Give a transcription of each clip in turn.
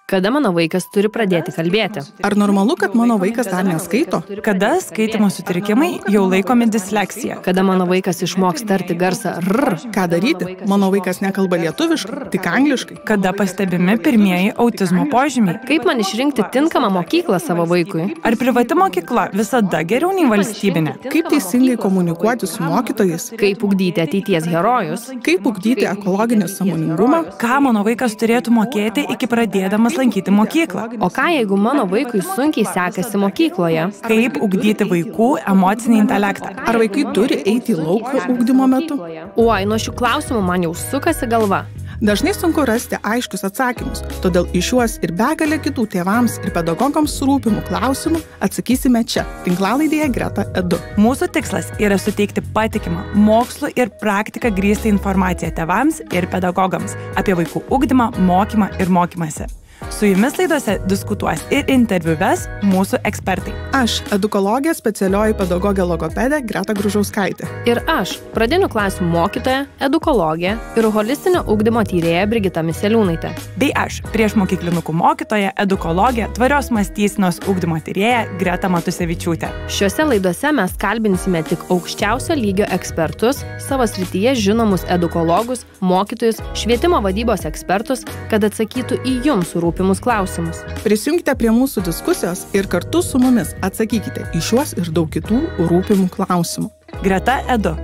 Kada mano vaikas turi pradėti kalbėti? Ar normalu, kad mano vaikas dar neskaito? Kada skaitymo sutrikimai jau laikomi disleksija? Kada mano vaikas išmoks tarti garsą R? Ką daryti? Mano vaikas nekalba lietuviškai, tik angliškai. Kada pastebimi pirmieji autizmo požymiai? Kaip man išrinkti tinkamą mokyklą savo vaikui? Ar privati mokykla visada geriau nei valstybinė? Kaip teisingai komunikuoti su mokytojais? Kaip ugdyti ateities herojus? Kaip ugdyti ekologinį sąmoningumą? Ką mano vaikas turėtų mokėti iki pradėdamas lankyti mokyklą? O ką, jeigu mano vaikui sunkiai sekasi mokykloje? Kaip ugdyti vaikų emocinį intelektą? Ar vaikai turi eiti į lauką ugdymo metu? Oi, nuo šių klausimų man jau sukasi galva. Dažnai sunku rasti aiškius atsakymus, todėl į šiuos ir begalę kitų tėvams ir pedagogams rūpimų klausimų atsakysime čia, tinklalaidėje Greta Edu. Mūsų tikslas yra suteikti patikimą, mokslu ir praktiką grįstą informaciją tėvams ir pedagogams apie vaikų ugdymą, mokymą ir mokymąsi. Su jumis laidose diskutuos ir interviu ves mūsų ekspertai. Aš, edukologė, specialioji pedagogė logopedė Greta Gružauskaitė. Ir aš, pradinių klasių mokytoja, edukologė ir holistinio ugdymo tyrėja Brigita Miseliūnaitė. Bei aš, priešmokyklinukų mokytoja, edukologė, tvarios mąstysenos ugdymo tyrėja Greta Matusevičiūtė. Šiuose laidose mes kalbinsime tik aukščiausio lygio ekspertus, savo srityje žinomus edukologus, mokytojus, švietimo vadybos ekspertus, kad atsakytų į jums rūpimus klausimus. Prisijungite prie mūsų diskusijos ir kartu su mumis atsakykite į šiuos ir daug kitų rūpimų klausimų. Greta Edu.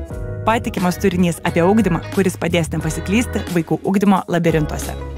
Patikimas turinys apie ugdymą, kuris padės nepasiklysti vaikų ugdymo labirintuose.